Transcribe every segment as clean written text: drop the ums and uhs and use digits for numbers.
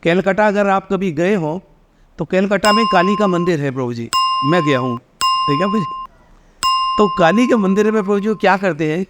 कैलकाटा अगर आप कभी गए हो तो कैलकाटा में काली का मंदिर है प्रभु जी, मैं गया हूँ, ठीक है भाई। तो काली के मंदिर में प्रभु जी क्या करते हैं,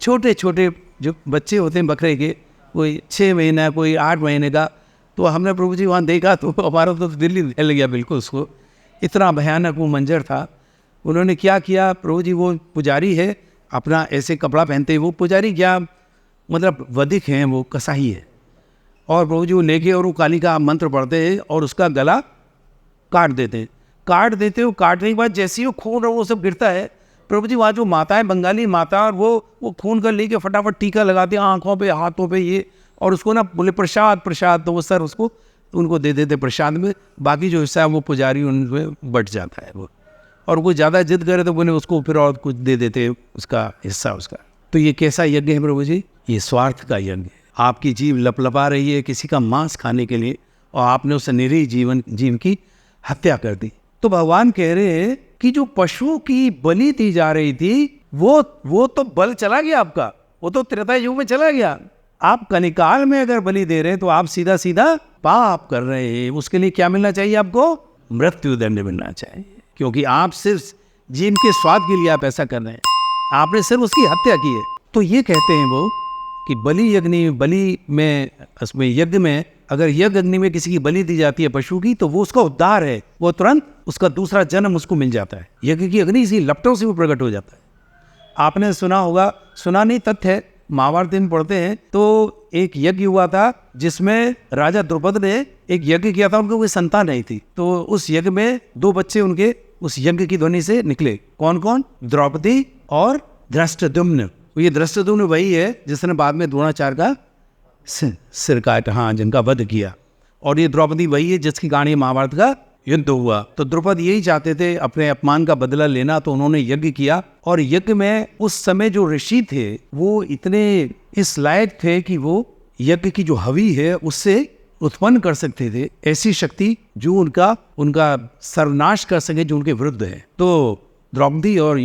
छोटे छोटे जो बच्चे होते हैं बकरे के, कोई 6 महीना, कोई 8 महीने का, तो हमने प्रभु जी वहाँ देखा तो हमारा तो दिल्ली हिल गया बिल्कुल। उसको इतना भयानक वो मंजर था। उन्होंने क्या किया, प्रभु जी वो पुजारी है, अपना ऐसे कपड़ा पहनते हैं, वो पुजारी क्या मतलब वधिक हैं, वो कसाई है, और प्रभु जी वो लेके और वो काली का मंत्र पढ़ते हैं और उसका गला काट देते हैं। काटने के बाद जैसे ही वो खून और वो सब गिरता है, प्रभु जी वहाँ जो माता है, बंगाली माता, और वो खून का लेके फटाफट टीका लगाते हैं आँखों पे, हाथों पे ये, और उसको ना बोले प्रसाद, तो वो सर उसको उनको दे देते प्रसाद में, बाकी जो हिस्सा है वो पुजारी उनमें बट जाता है वो, और वो ज़्यादा जिद करे तो बोले उसको फिर और कुछ दे देते उसका हिस्सा उसका। तो ये कैसा यज्ञ है प्रभु जी, ये स्वार्थ का यज्ञ है। आपकी जीव लपलपा रही है किसी का मांस खाने के लिए, और आपने उस निरीह जीव की हत्या कर दी। तो भगवान कह रहे हैं कि जो पशु की बलि दी जा रही थी वो तो बल चला गया आपका, वो तो त्रेता युग में चला गया। आप कलिकाल में अगर बलि दे रहे हैं तो आप सीधा सीधा पाप कर रहे हैं। उसके लिए क्या मिलना चाहिए आपको, मृत्यु दंड मिलना चाहिए, क्योंकि आप सिर्फ जीव के स्वाद के लिए आप ऐसा कर रहे हैं, आपने सिर्फ उसकी हत्या की है। तो ये कहते हैं वो कि बलि में उसमें यज्ञ में अगर यज्ञ अग्नि में किसी की बलि दी जाती है पशु की, तो वो उसका उद्धार है, वो तुरंत उसका दूसरा जन्म उसको मिल जाता है। यज्ञ की अग्नि इसी लपटों से वो प्रकट हो जाता है। आपने सुना होगा, सुना नहीं तथ्य है, महाभारत में पढ़ते हैं, तो एक यज्ञ हुआ था जिसमें राजा द्रौपद ने एक यज्ञ किया था, उनको कोई संतान नहीं थी, तो उस यज्ञ में 2 बच्चे उनके उस यज्ञ की ध्वनि से निकले। कौन कौन, द्रौपदी और धृष्टद्युम्न। ये धृष्टद्युम्न वही है जिसने बाद में द्रोणाचार्य का सिर काटा, हाँ, जिनका वध किया, और ये द्रौपदी वही है जिसकी कहानी महाभारत का युद्ध हुआ। तो द्रौपद यही चाहते थे अपने अपमान का बदला लेना, तो उन्होंने यज्ञ किया, और यज्ञ में उस समय जो ऋषि थे वो इतने इस लायक थे कि वो यज्ञ की जो हवि है उससे उत्पन्न कर सकते थे ऐसी शक्ति जो उनका सर्वनाश कर सके, जो उनके विरुद्ध है। तो द्रौपदी और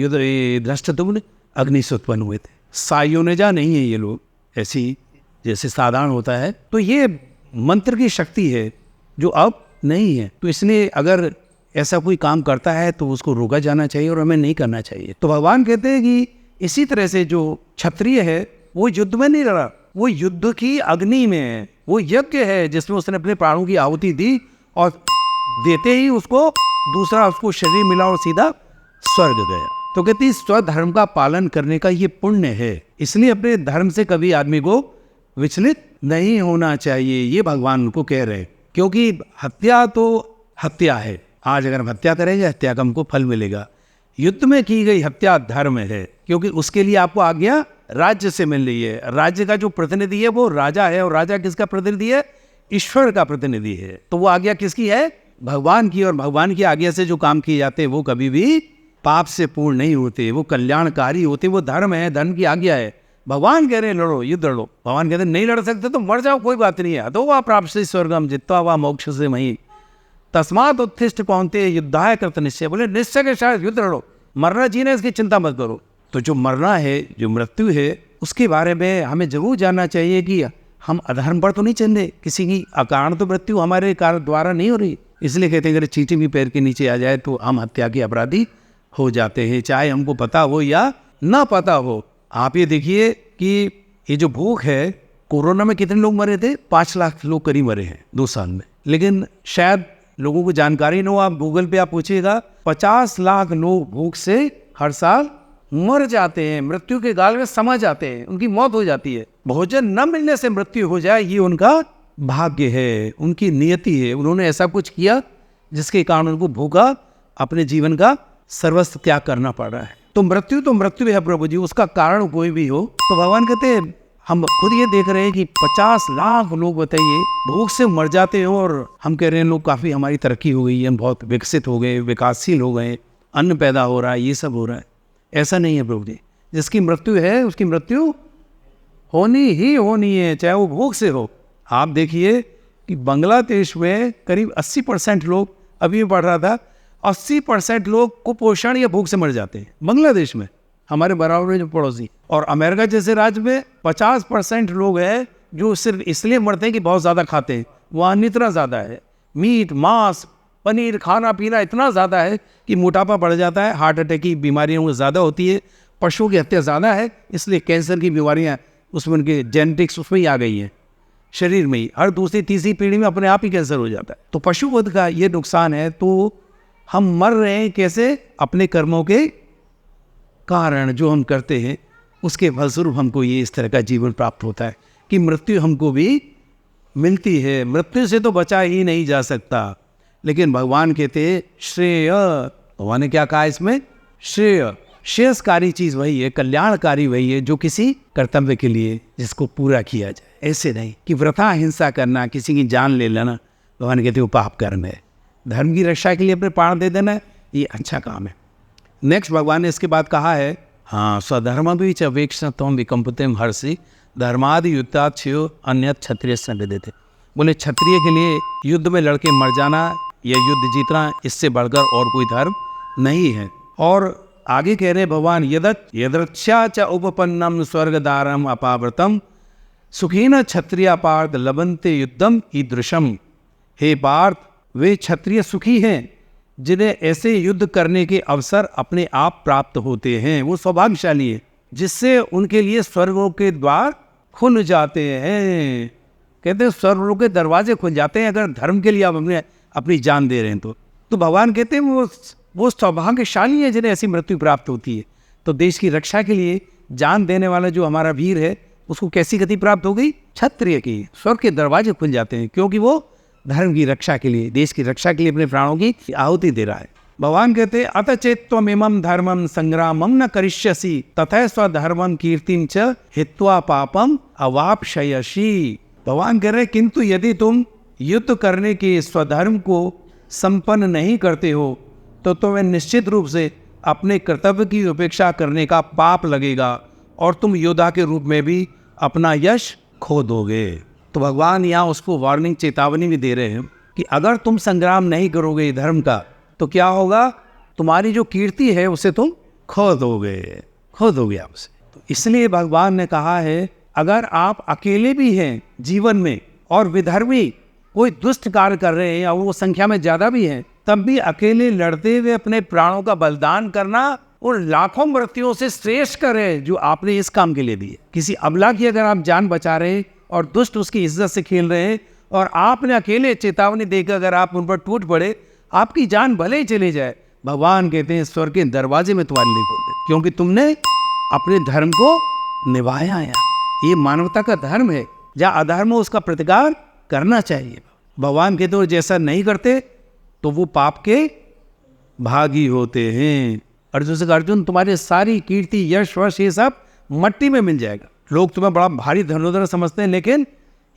धृष्टद्युम्न अग्नि से उत्पन्न हुए थे। सायोनेजा नहीं है ये लोग ऐसी जैसे साधारण होता है। तो ये मंत्र की शक्ति है जो अब नहीं है। तो इसलिए अगर ऐसा कोई काम करता है तो उसको रोका जाना चाहिए और हमें नहीं करना चाहिए। तो भगवान कहते हैं कि इसी तरह से जो क्षत्रिय है वो युद्ध में नहीं लड़ा, वो युद्ध की अग्नि में है, वो यज्ञ है जिसमें उसने अपने प्राणों की आहुति दी, और देते ही उसको शरीर मिला और सीधा स्वर्ग गया। तो कहती स्वधर्म का पालन करने का ये पुण्य है, इसलिए अपने धर्म से कभी आदमी को विचलित नहीं होना चाहिए, ये भगवान उनको कह रहे हैं। क्योंकि हत्या तो हत्या है, आज अगर हम हत्या करेंगे हत्या का हमको फल मिलेगा। युद्ध में की गई हत्या धर्म है, क्योंकि उसके लिए आपको आज्ञा राज्य से मिल रही है। राज्य का जो प्रतिनिधि है वो राजा है, और राजा किसका प्रतिनिधि है, ईश्वर का प्रतिनिधि है। तो वो आज्ञा किसकी है, भगवान की, और भगवान की आज्ञा से जो काम किए जाते हैं वो कभी भी पाप से पूर्ण नहीं होते, वो कल्याणकारी होते, वो धर्म है, धर्म की आज्ञा है। भगवान कह रहे हैं लड़ो, युद्ध लड़ो, भगवान कहते हैं नहीं लड़ सकते तो मर जाओ, कोई बात नहीं है। अधो वा प्राप्त स्वर्गम जित्वा वा मोक्ष से मही तस्मात् उत्थिष्ठ कौन्तेय युद्धाय कृत निश्चय। बोले निश्चय के साथ युद्ध लड़ो, मरना जीना इसकी चिंता मत करो। तो जो मरना है, जो मृत्यु है, उसके बारे में हमें जरूर जानना चाहिए कि हम अधर्म पर तो नहीं चल रहे, किसी की अकारण तो मृत्यु हमारे कारण द्वारा नहीं हो रही। इसलिए कहते हैं अगर चींटी भी पैर के नीचे आ जाए तो हम हत्या के अपराधी हो जाते हैं, चाहे हमको पता हो या ना पता हो। आप ये देखिए कि ये जो भूख है, कोरोना में कितने लोग मरे थे, 5 लाख लोग करीब मरे हैं 2 साल में। लेकिन शायद लोगों को जानकारी न हो, आप गूगल पे आप पूछिएगा, 50 लाख लोग भूख से हर साल मर जाते हैं, मृत्यु के गाल में समा जाते हैं, उनकी मौत हो जाती है। भोजन न मिलने से मृत्यु हो जाए ये उनका भाग्य है, उनकी नियति है। उन्होंने ऐसा कुछ किया जिसके कारण उनको भूखा अपने जीवन का सर्वस्व त्याग करना पड़ रहा है। तो मृत्यु है प्रभु जी, उसका कारण कोई भी हो। तो भगवान कहते हैं हम खुद ये देख रहे हैं कि 50 लाख लोग बताइए भूख से मर जाते हो, और हम कह रहे हैं लोग काफ़ी हमारी तरक्की हो गई है, हम बहुत विकसित हो गए, विकासशील हो गए, अन्न पैदा हो रहा है, ये सब हो रहा है। ऐसा नहीं है प्रभु जी, जिसकी मृत्यु है उसकी मृत्यु होनी ही होनी है, चाहे वो भूख से हो। आप देखिए कि बांग्लादेश में करीब 80% लोग, अभी मैं पढ़ रहा था, 80% लोग कुपोषण या भूख से मर जाते हैं बांग्लादेश में, हमारे बराबर में जो पड़ोसी। और अमेरिका जैसे राज्य में 50% लोग हैं जो सिर्फ इसलिए मरते हैं कि बहुत ज़्यादा खाते हैं। वहाँ इतना ज़्यादा है, मीट मांस पनीर खाना पीना इतना ज़्यादा है कि मोटापा बढ़ जाता है, हार्ट अटैक की बीमारियाँ ज़्यादा होती है, पशुओं की हत्या ज़्यादा है, इसलिए कैंसर की बीमारियाँ उसमें उनके जेनेटिक्स उसमें ही आ गई हैं, शरीर में ही हर दूसरी तीसरी पीढ़ी में अपने आप ही कैंसर हो जाता है। तो पशुवध का ये नुकसान है। तो हम मर रहे हैं कैसे? अपने कर्मों के कारण जो हम करते हैं उसके फलस्वरूप हमको ये इस तरह का जीवन प्राप्त होता है कि मृत्यु हमको भी मिलती है। मृत्यु से तो बचा ही नहीं जा सकता, लेकिन भगवान कहते हैं श्रेय। भगवान ने क्या कहा इसमें? श्रेय। श्रेयस्कारी चीज़ वही है, कल्याणकारी वही है जो किसी कर्तव्य के लिए जिसको पूरा किया जाए। ऐसे नहीं कि वृथा हिंसा करना, किसी की जान ले लेना, भगवान कहते वो पाप कर्म है। धर्म की रक्षा के लिए अपने प्राण दे देना ये अच्छा काम है। नेक्स्ट भगवान ने इसके बाद कहा है, हाँ, स्वधर्म भी चवेक्ष तम विकम्पतिम हर्षि धर्मादि युद्धाच्छ्यो अन्य क्षत्रिय संविदे थे। बोले क्षत्रिय के लिए युद्ध में लड़के मर जाना या युद्ध जीतना इससे बढ़कर और कोई धर्म नहीं है। और आगे कह रहे भगवान, यदृच्छा च उपपन्नम स्वर्गदारम अपावृतम सुखीन क्षत्रिय पार्थ लबंते युद्धम ईदृशम। हे पार्थ, वे क्षत्रिय सुखी हैं जिन्हें ऐसे युद्ध करने के अवसर अपने आप प्राप्त होते हैं। वो सौभाग्यशाली है जिससे उनके लिए स्वर्गों के द्वार खुल जाते हैं। कहते हैं स्वर्गों के दरवाजे खुल जाते हैं अगर धर्म के लिए आप अपनी जान दे रहे हैं तो भगवान कहते हैं वो सौभाग्यशाली है जिन्हें ऐसी मृत्यु प्राप्त होती है। तो देश की रक्षा के लिए जान देने वाला जो हमारा वीर है उसको कैसी गति प्राप्त हो गई? क्षत्रिय की। स्वर्ग के दरवाजे खुल जाते हैं क्योंकि वो धर्म की रक्षा के लिए, देश की रक्षा के लिए अपने प्राणों की आहुति दे रहा है। भगवान कहते हैं अत चेत्त्वमिमं धर्मं संग्रामं न करिष्यसि तथा स्वधर्मं कीर्तिं च हित्वा पापम अवाप्स्यसि। भगवान कह रहे किंतु यदि तुम युद्ध करने के स्वधर्म को संपन्न नहीं करते हो तो तुम्हें निश्चित रूप से अपने कर्तव्य की उपेक्षा करने का पाप लगेगा और तुम योद्धा के रूप में भी अपना यश खो दोगे। तो भगवान यहाँ उसको वार्निंग, चेतावनी भी दे रहे हैं कि अगर तुम संग्राम नहीं करोगे धर्म का तो क्या होगा? तुम्हारी जो कीर्ति है उसे तुम खो दोगे आपसे। तो इसलिए भगवान ने कहा है अगर आप अकेले भी हैं जीवन में और विधर्मी कोई दुष्ट कार्य कर रहे हैं या वो संख्या में ज़्यादा भी हैं, तब भी अकेले लड़ते हुए अपने प्राणों का बलिदान करना उन लाखों मृत्युओं से श्रेष्ठ करे जो आपने इस काम के लिए दी है। किसी अबला की अगर आप जान बचा रहे हैं और दुष्ट उसकी इज्जत से खेल रहे हैं और आपने अकेले चेतावनी देकर अगर आप उन पर टूट पड़े, आपकी जान भले ही चले जाए, भगवान कहते हैं स्वर्ग के दरवाजे में तुम्हारे लिए खोल दे, क्योंकि तुमने अपने धर्म को निभाया है। ये मानवता का धर्म है, जहाँ अधर्म हो उसका प्रतिकार करना चाहिए। भगवान कहते हो जैसा नहीं करते तो वो पाप के भागी होते हैं। अर्जुन से, अर्जुन तुम्हारी सारी कीर्ति यश वश ये सब मट्टी में मिल जाएगा। लोग तुम्हें बड़ा भारी धनुर्धर समझते हैं, लेकिन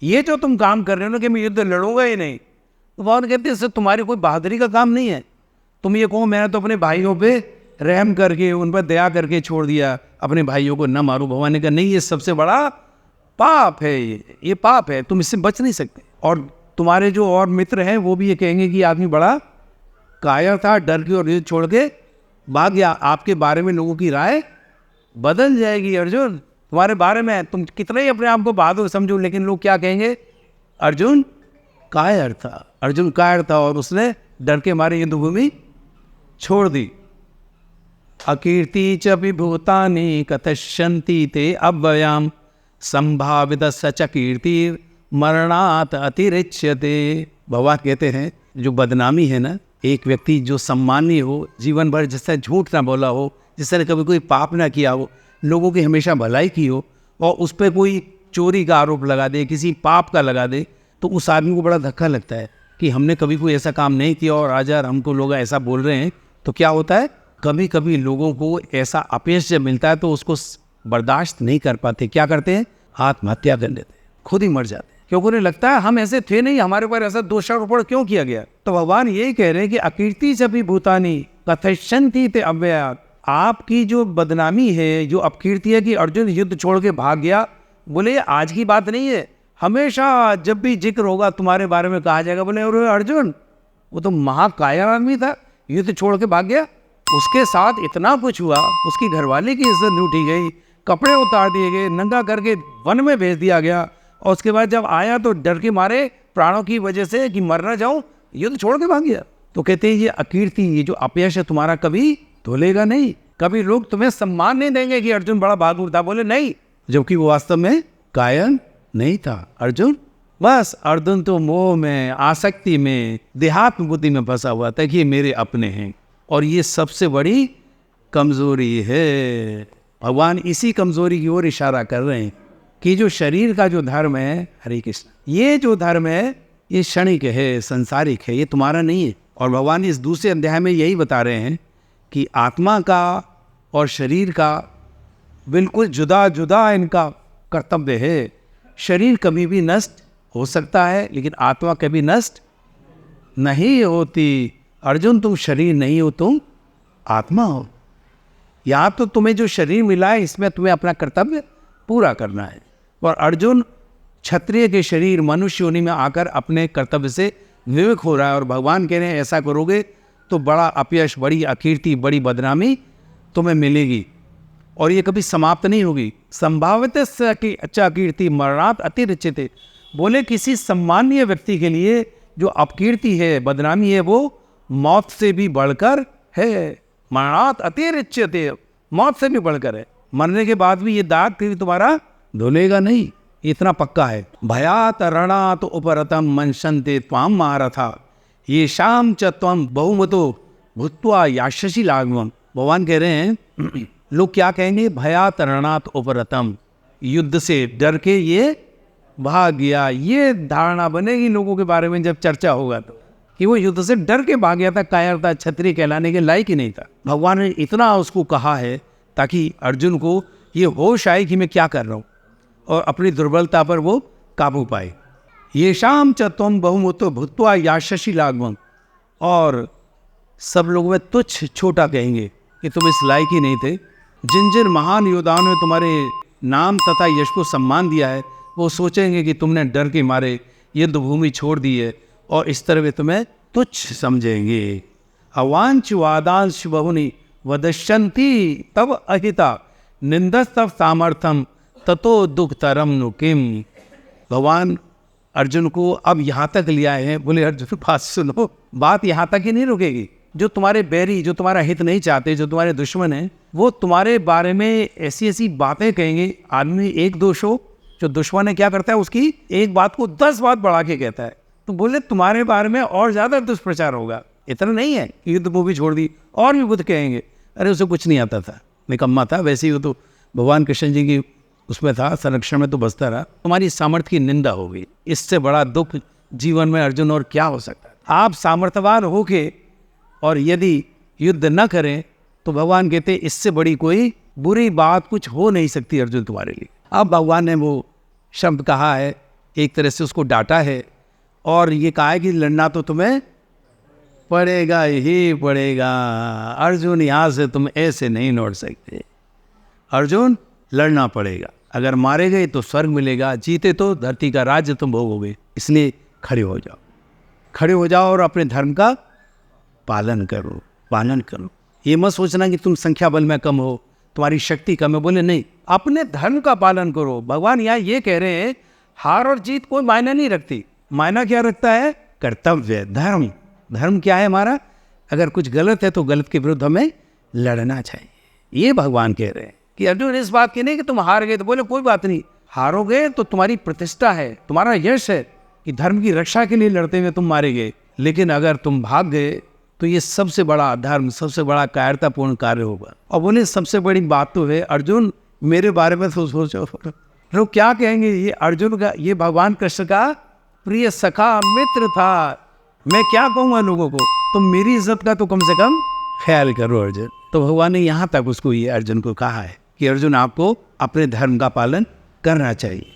ये जो तुम काम कर रहे हो ना कि मैं युद्ध लड़ूंगा ही नहीं, तो भगवान कहते हैं इससे तुम्हारी कोई बहादुरी का काम नहीं है। तुम ये कहो मैंने तो अपने भाइयों पे रहम करके उन पर दया करके छोड़ दिया, अपने भाइयों को न मारो। भगवान ने कहा नहीं, ये सबसे बड़ा पाप है, ये पाप है, तुम इससे बच नहीं सकते। और तुम्हारे जो और मित्र हैं वो भी ये कहेंगे कि आदमी बड़ा कायर था, डर के और युद्ध छोड़ के भाग गया। आपके बारे में लोगों की राय बदल जाएगी। अर्जुन तुम्हारे बारे में तुम कितना ही अपने आप को बहादुर समझो, लेकिन लोग क्या कहेंगे? अर्जुन कायर था और उसने डर के मारे युद्ध भूमि छोड़ दी। अकीर्ति च विभूतानि कथयन्ति ते अव्ययाम संभावित सच कीर्ति मरणात अतिरिच्यते। भगवान कहते हैं जो बदनामी है ना, एक व्यक्ति जो सम्मानी हो, जीवन भर जिससे झूठ ना बोला हो, जिसने कभी कोई पाप ना किया हो, लोगों की हमेशा भलाई की हो, और उस पर कोई चोरी का आरोप लगा दे, किसी पाप का लगा दे, तो उस आदमी को बड़ा धक्का लगता है कि हमने कभी कोई ऐसा काम नहीं किया और आज यार हमको लोग ऐसा बोल रहे हैं। तो क्या होता है, कभी कभी लोगों को ऐसा अपयश जब मिलता है तो उसको बर्दाश्त नहीं कर पाते, क्या करते हैं? आत्महत्या कर लेते हैं, खुद ही मर जाते हैं, क्योंकि उन्हें लगता है हम ऐसे थे नहीं, हमारे ऊपर ऐसा दोषारोपण क्यों किया गया। तो भगवान यही कह रहे हैं कि अकीर्ति च विभूतानि कथयंती ते अव्यया, आपकी जो बदनामी है, जो अपकीर्ति है कि अर्जुन युद्ध छोड़ के भाग गया, बोले ये आज की बात नहीं है, हमेशा जब भी जिक्र होगा तुम्हारे बारे में कहा जाएगा। बोले अरे अर्जुन वो तो महाकायर आदमी था, युद्ध छोड़ के भाग गया, उसके साथ इतना कुछ हुआ, उसकी घरवाली की इज्जत लूटी गई, कपड़े उतार दिए गए, नंगा करके वन में भेज दिया गया, और उसके बाद जब आया तो डर के मारे प्राणों की वजह से कि मर ना जाऊं, युद्ध छोड़ के भाग गया। तो कहते हैं ये अकीर्ति, ये जो अपयश है तुम्हारा कभी धुलेगा नहीं, कभी लोग तुम्हें सम्मान नहीं देंगे कि अर्जुन बड़ा बहादुर था। बोले नहीं, जबकि वो वास्तव में कायर नहीं था। अर्जुन बस अर्जुन तो मोह में, आसक्ति में, देहात्म बुद्धि में फंसा हुआ था कि ये मेरे अपने हैं, और ये सबसे बड़ी कमजोरी है। भगवान इसी कमजोरी की ओर इशारा कर रहे हैं कि जो शरीर का जो धर्म है, हरे कृष्ण, ये जो धर्म है ये क्षणिक है, संसारिक है, ये तुम्हारा नहीं है। और भगवान इस दूसरे अध्याय में यही बता रहे हैं कि आत्मा का और शरीर का बिल्कुल जुदा जुदा इनका कर्तव्य है। शरीर कभी भी नष्ट हो सकता है, लेकिन आत्मा कभी नष्ट नहीं होती। अर्जुन तुम शरीर नहीं हो, तुम आत्मा हो। यहाँ तो तुम्हें जो शरीर मिला है इसमें तुम्हें अपना कर्तव्य पूरा करना है, और अर्जुन क्षत्रिय के शरीर मनुष्य योनि में आकर अपने कर्तव्य से विवेक हो रहा है। और भगवान कह रहे हैं ऐसा करोगे तो बड़ा अपयश, बड़ी अकीर्ति, बड़ी बदनामी तुम्हें मिलेगी, और ये कभी समाप्त नहीं होगी। संभावित अच्छा कीर्ति मरणात् अतिरिच्यते, बोले किसी सम्मानीय व्यक्ति के लिए जो अपकीर्ति है, बदनामी है, वो मौत से भी बढ़कर है। मरणात् अतिरिच्यते, मौत से भी बढ़कर है। मरने के बाद भी ये दाग कभी तुम्हारा धुलेगा नहीं, इतना पक्का है। भयात रणात् उपरतम मनशन्ते त्वाम महारथा, ये शाम च त्वम बहुमतो भूत्वा याशसि लाघवम। भगवान कह रहे हैं लोग क्या कहेंगे, भयात रणात् उपरतम, युद्ध से डर के ये भाग गया। ये धारणा बनेगी लोगों के बारे में जब चर्चा होगा तो, कि वो युद्ध से डर के भाग गया था, कायर था, क्षत्रिय कहलाने के लायक ही नहीं था। भगवान ने इतना उसको कहा है ताकि अर्जुन को ये होश आए कि मैं क्या कर रहा हूँ, और अपनी दुर्बलता पर वो काबू पाए। ये शाम च त्वम बहुमतो भूत्वा याशसि लाघवम, और सब लोग में तुच्छ छोटा कहेंगे कि तुम इस लायक ही नहीं थे। जिन जिन महान योद्धाओं ने तुम्हारे नाम तथा यश को सम्मान दिया है, वो सोचेंगे कि तुमने डर के मारे युद्ध भूमि छोड़ दी है, और इस तरह वे तुम्हें तुच्छ समझेंगे। अवांच वादांश बहुनि वदश्यन्ति तब अहिता निंदस्तव सामर्थ्यम ततो दुखतरम नु किम। भगवान अर्जुन को अब यहाँ तक ले आए हैं। बोले अर्जुन बात सुनो, बात यहाँ तक ही नहीं रुकेगी। जो तुम्हारे बैरी, जो तुम्हारा हित नहीं चाहते, जो तुम्हारे दुश्मन हैं, वो तुम्हारे बारे में ऐसी ऐसी बातें कहेंगे। आदमी एक दोष हो, जो दुश्मन है क्या करता है, उसकी एक बात को 10 बात बढ़ा के कहता है। तो बोले तुम्हारे बारे में और ज़्यादा दुष्प्रचार होगा। इतना नहीं है कि युद्ध भूमि छोड़ दी, और भी बुद्ध कहेंगे अरे उसे कुछ नहीं आता था, निकम्मा था। वैसे ही वो तो भगवान कृष्ण जी की उसमें था, संरक्षण में तो बसता रहा। तुम्हारी सामर्थ्य की निंदा हो गई, इससे बड़ा दुख जीवन में अर्जुन और क्या हो सकता है। आप सामर्थ्यवान होके और यदि युद्ध न करें तो भगवान कहते इससे बड़ी कोई बुरी बात कुछ हो नहीं सकती अर्जुन तुम्हारे लिए। अब भगवान ने वो शब्द कहा है, एक तरह से उसको डांटा है, और ये कहा है कि लड़ना तो तुम्हें पड़ेगा ही पड़ेगा। अर्जुन यहाँ से तुम ऐसे नहीं लौट सकते। अर्जुन लड़ना पड़ेगा, अगर मारे गए तो स्वर्ग मिलेगा, जीते तो धरती का राज्य तुम भोगोगे। इसलिए खड़े हो जाओ, खड़े हो जाओ और अपने धर्म का पालन करो, पालन करो। ये मत सोचना कि तुम संख्या बल में कम हो, तुम्हारी शक्ति कम है। बोले नहीं, अपने धर्म का पालन करो। भगवान यहाँ ये कह रहे हैं हार और जीत कोई मायना नहीं रखती। मायना क्या रखता है? कर्तव्य, धर्म। धर्म क्या है हमारा? अगर कुछ गलत है तो गलत के विरुद्ध हमें लड़ना चाहिए। ये भगवान कह रहे हैं कि अर्जुन इस बात की नहीं कि तुम हार गए। तो बोले कोई बात नहीं, हारोगे तो तुम्हारी प्रतिष्ठा है, तुम्हारा यश है कि धर्म की रक्षा के लिए लड़ते हुए तुम मारे गए। लेकिन अगर तुम भाग गए तो ये सबसे बड़ा अधर्म, सबसे बड़ा कायरतापूर्ण कार्य होगा। और बोले सबसे बड़ी बात तो है अर्जुन मेरे बारे में तो सोचो, लोग क्या कहेंगे। ये अर्जुन का, ये भगवान कृष्ण का प्रिय सखा मित्र था। मैं क्या कहूँगा लोगों को, तुम मेरी इज्जत का तो कम से कम ख्याल करो अर्जुन। तो भगवान ने यहाँ तक उसको, ये अर्जुन को कहा है कि अर्जुन आपको अपने धर्म का पालन करना चाहिए।